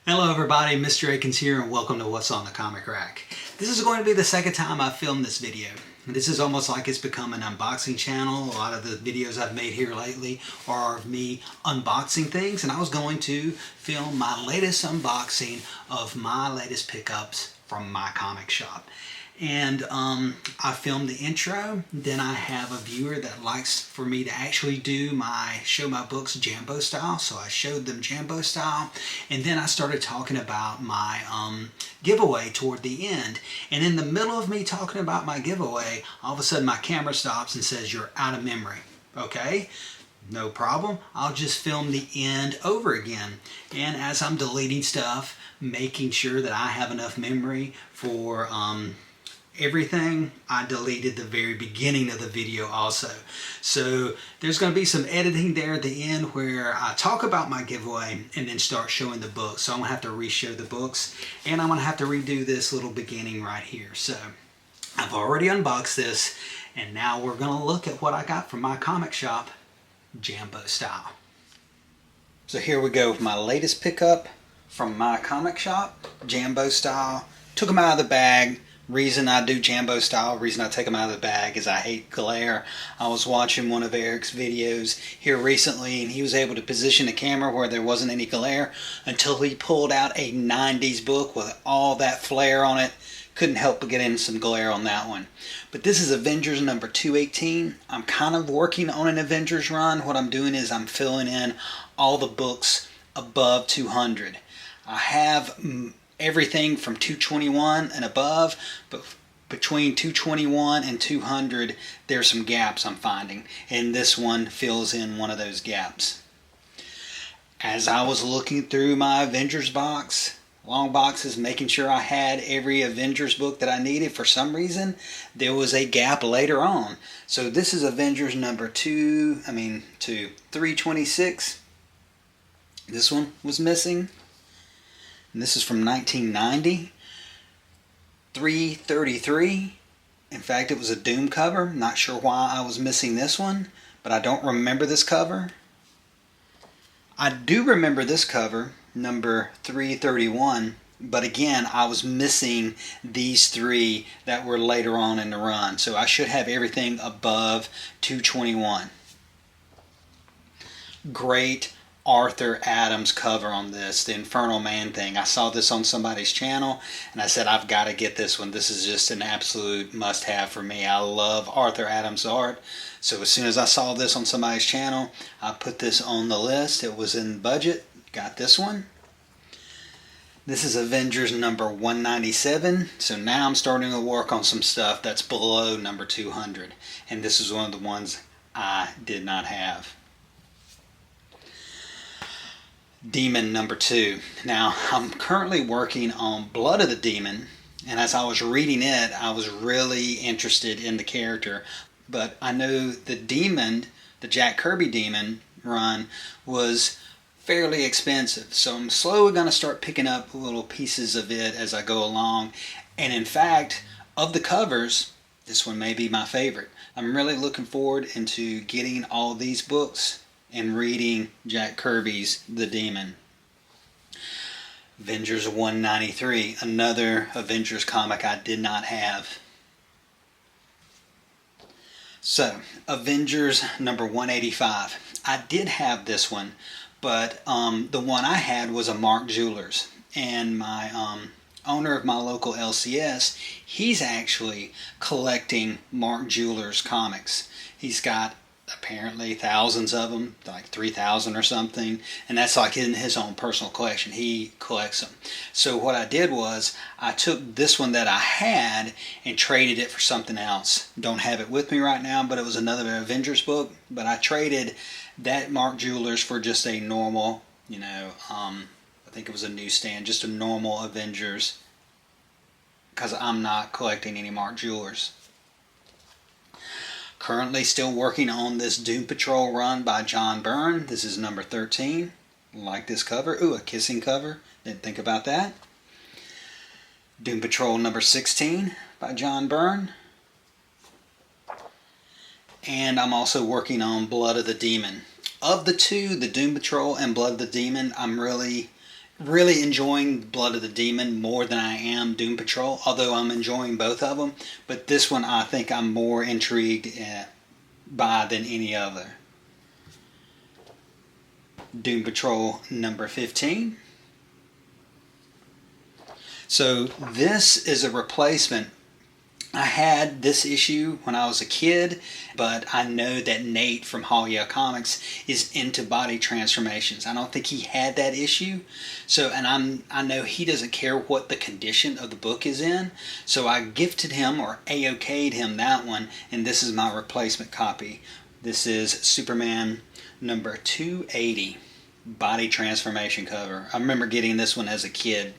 Hello everybody, Mr. Akins here and welcome to What's on the Comic Rack. This is going to be the second time I've filmed this video. This is almost like it's become an unboxing channel. A lot of the videos I've made here lately are of me unboxing things, and I was going to film my latest unboxing of my latest pickups from my comic shop. And I filmed the intro. Then I have a viewer that likes for me to actually show my books Jambo style, so I showed them Jambo style, and then I started talking about my giveaway toward the end. And in the middle of me talking about my giveaway, all of a sudden my camera stops and says, "You're out of memory." Okay, no problem. I'll just film the end over again. And as I'm deleting stuff, making sure that I have enough memory for everything, I deleted the very beginning of the video also. So there's going to be some editing there at the end where I talk about my giveaway and then start showing the books. So I'm going to have to re-show the books, and I'm going to have to redo this little beginning right here. So I've already unboxed this, and now we're going to look at what I got from my comic shop, Jambo style. So here we go with my latest pickup from my comic shop, Jambo style. Took them out of the bag. Reason I do Jambo style, reason I take them out of the bag is I hate glare. I was watching one of Eric's videos here recently, and he was able to position the camera where there wasn't any glare until he pulled out a 90s book with all that flare on it. Couldn't help but get in some glare on that one. But this is Avengers number 218. I'm kind of working on an Avengers run. What I'm doing is I'm filling in all the books above 200. I have everything from 221 and above, but between 221 and 200 there's some gaps I'm finding, and this one fills in one of those gaps. As I was looking through my Avengers box, long boxes, making sure I had every Avengers book that I needed, for some reason there was a gap later on. So this is Avengers number 326. This one was missing. And this is from 1990, 333. In fact, it was a Doom cover. Not sure why I was missing this one, but I don't remember this cover. I do remember this cover, number 331, but again, I was missing these three that were later on in the run. So I should have everything above 221. Great Arthur Adams cover on this, the Infernal Man thing. I saw this on somebody's channel and I said, I've got to get this one. This is just an absolute must-have for me. I love Arthur Adams art. So as soon as I saw this on somebody's channel, I put this on the list. It was in budget. Got this one. This is Avengers number 197. So now I'm starting to work on some stuff that's below number 200. And this is one of the ones I did not have. Demon number 2. Now, I'm currently working on Blood of the Demon, and as I was reading it, I was really interested in the character. But I know the Demon, the Jack Kirby Demon run, was fairly expensive. So I'm slowly going to start picking up little pieces of it as I go along. And in fact, of the covers, this one may be my favorite. I'm really looking forward into getting all these books and reading Jack Kirby's The Demon. Avengers 193, another Avengers comic I did not have. So, Avengers number 185. I did have this one, but the one I had was a Mark Jewelers. And my owner of my local LCS, he's actually collecting Mark Jewelers comics. He's got apparently thousands of them, like 3,000 or something, and that's like in his own personal collection. He collects them. So what I did was I took this one that I had and traded it for something else. Don't have it with me right now, but it was another Avengers book, but I traded that Mark Jewelers for just a normal, I think it was a newsstand, just a normal Avengers, because I'm not collecting any Mark Jewelers. Currently still working on this Doompatrol run by John Byrne. This is number 13. Like this cover. Ooh, a kissing cover. Didn't think about that. Doompatrol number 16 by John Byrne. And I'm also working on Blood of the Demon. Of the two, the Doom Patrol and Blood of the Demon, I'm really really enjoying Blood of the Demon more than I am Doom Patrol, although I'm enjoying both of them. But this one I think I'm more intrigued by than any other. Doom Patrol number 15. So this is a replacement. I had this issue when I was a kid, but I know that Nate from Comics is into body transformations. I don't think he had that issue. So, and I know he doesn't care what the condition of the book is in. So I gifted him or AOK'd him that one, and this is my replacement copy. This is Superman number 280, body transformation cover. I remember getting this one as a kid.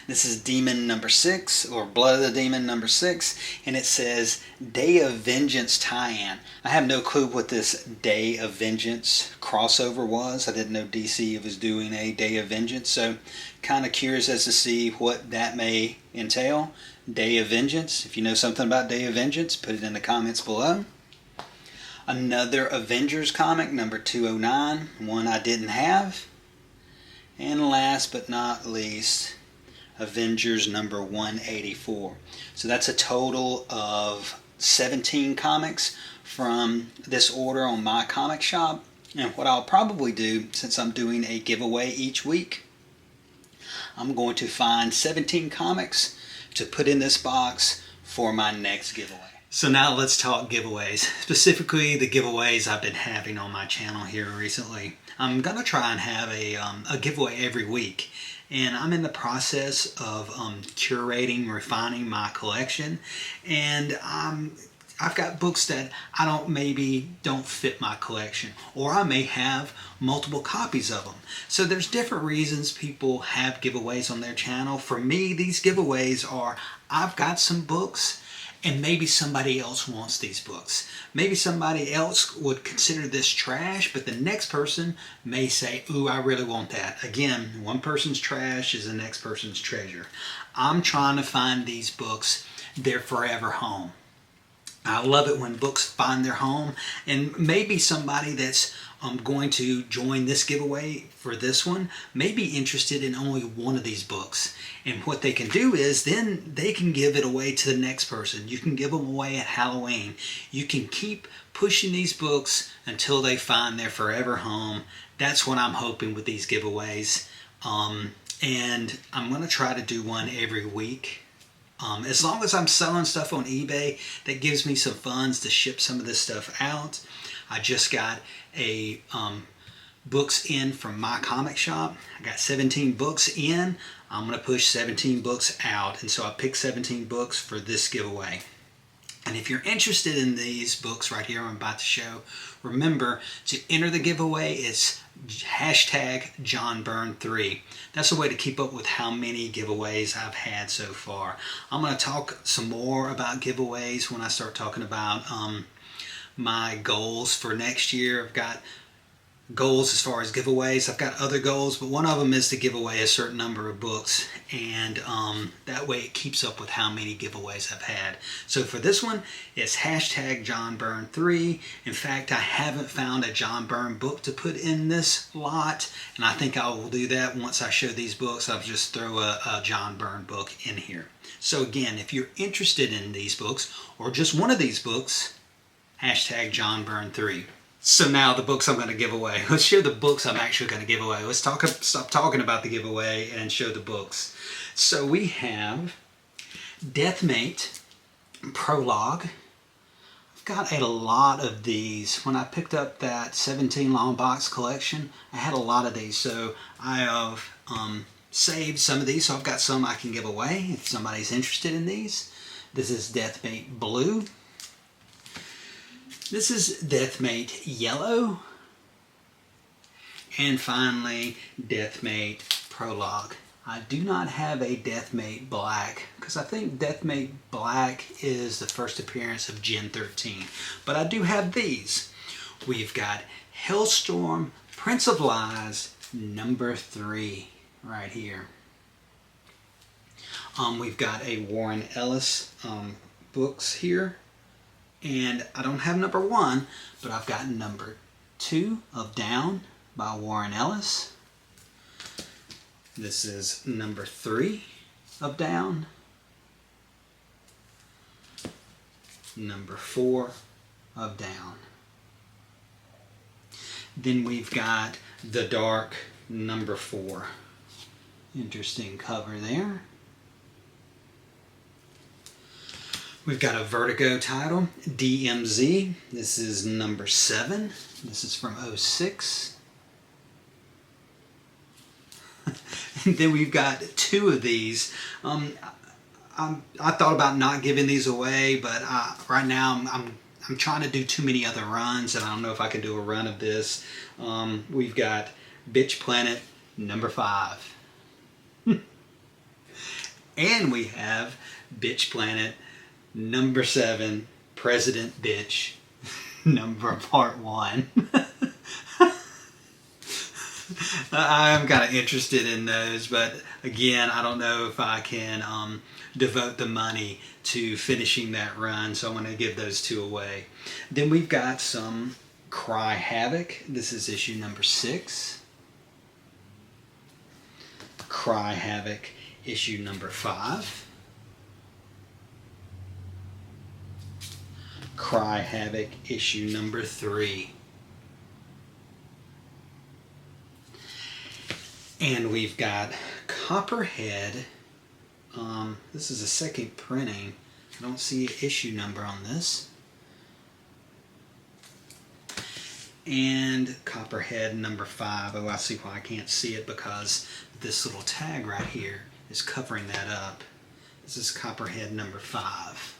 This is Demon number 6, or Blood of the Demon number 6, and it says Day of Vengeance tie-in. I have no clue what this Day of Vengeance crossover was. I didn't know DC was doing a Day of Vengeance, so kind of curious as to see what that may entail. Day of Vengeance. If you know something about Day of Vengeance, put it in the comments below. Another Avengers comic, number 209, one I didn't have. And last but not least, Avengers number 184. So that's a total of 17 comics from this order on my comic shop. And what I'll probably do, since I'm doing a giveaway each week, I'm going to find 17 comics to put in this box for my next giveaway. So now let's talk giveaways, specifically the giveaways I've been having on my channel here recently. I'm going to try and have a giveaway every week. And I'm in the process of curating, refining my collection, and I've got books that maybe don't fit my collection, or I may have multiple copies of them. So there's different reasons people have giveaways on their channel. For me, these giveaways are, I've got some books, and maybe somebody else wants these books. Maybe somebody else would consider this trash, but the next person may say, ooh, I really want that. Again, one person's trash is the next person's treasure. I'm trying to find these books their forever home. I love it when books find their home, and maybe somebody that's going to join this giveaway for this one may be interested in only one of these books. And what they can do is then they can give it away to the next person. You can give them away at Halloween. You can keep pushing these books until they find their forever home. That's what I'm hoping with these giveaways. And I'm going to try to do one every week. As long as I'm selling stuff on eBay that gives me some funds to ship some of this stuff out. I just got a books in from my comic shop. I got 17 books in. I'm going to push 17 books out, and so I picked 17 books for this giveaway. And if you're interested in these books right here I'm about to show, remember to enter the giveaway, it's hashtag johnbyrne3. That's a way to keep up with how many giveaways I've had so far. I'm going to talk some more about giveaways when I start talking about my goals for next year. I've got goals as far as giveaways. I've got other goals, but one of them is to give away a certain number of books, and that way it keeps up with how many giveaways I've had. So for this one, it's hashtag johnbyrne3. In fact, I haven't found a John Byrne book to put in this lot, and I think I will do that once I show these books. I'll just throw a John Byrne book in here. So again, if you're interested in these books, or just one of these books, hashtag johnbyrne3. So now the books I'm going to give away. Let's show the books I'm actually going to give away. Let's stop talking about the giveaway and show the books. So we have Deathmate Prologue. I've got a lot of these. When I picked up that 17 long box collection, I had a lot of these. So I have saved some of these. So I've got some I can give away if somebody's interested in these. This is Deathmate Blue. This is Deathmate Yellow. And finally, Deathmate Prologue. I do not have a Deathmate Black, because I think Deathmate Black is the first appearance of Gen 13. But I do have these. We've got Hellstorm, Prince of Lies, number 3, right here. We've got a Warren Ellis books here. And I don't have number 1, but I've got number 2 of Down by Warren Ellis. This is number 3 of Down. Number 4 of Down. Then we've got The Dark, number 4. Interesting cover there. We've got a Vertigo title, DMZ. This is number 7. This is from 06. And then we've got 2 of these. I thought about not giving these away, but right now I'm trying to do too many other runs, and I don't know if I can do a run of this. We've got Bitch Planet, number 5. And we have Bitch Planet, number 7, President Bitch, part 1. I'm kind of interested in those, but again, I don't know if I can devote the money to finishing that run, so I'm going to give those 2 away. Then we've got some Cry Havoc. This is issue number 6. Cry Havoc, issue number 5. Cry Havoc, issue number 3. And we've got Copperhead. This is a second printing. I don't see an issue number on this. And Copperhead number 5. Oh, I see why I can't see it, because this little tag right here is covering that up. This is Copperhead number 5.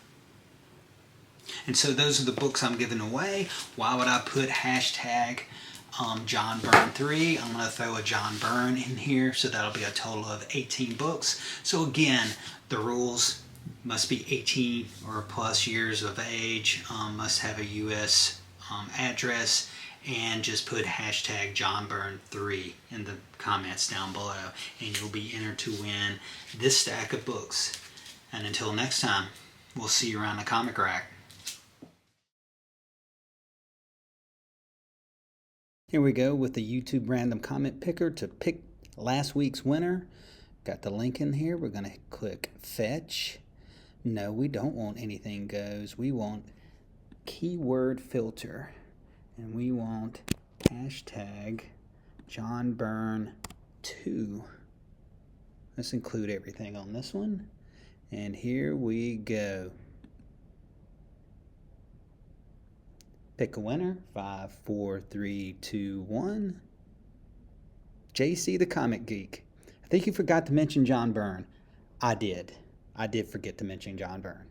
And so those are the books I'm giving away. Why would I put hashtag John Byrne 3? I'm going to throw a John Byrne in here, so that'll be a total of 18 books. So again, the rules must be 18 or plus years of age, must have a US address, and just put hashtag John Byrne 3 in the comments down below, and you'll be entered to win this stack of books. And until next time, we'll see you around the comic rack. Here we go with the YouTube random comment picker to pick last week's winner. Got the link in here. We're going to click fetch. No, we don't want anything goes. We want keyword filter. And we want hashtag John Byrne 2. Let's include everything on this one. And here we go. Pick a winner. 5, 4, 3, 2, 1. JC the Comic Geek. I think you forgot to mention John Byrne. I did. I did forget to mention John Byrne.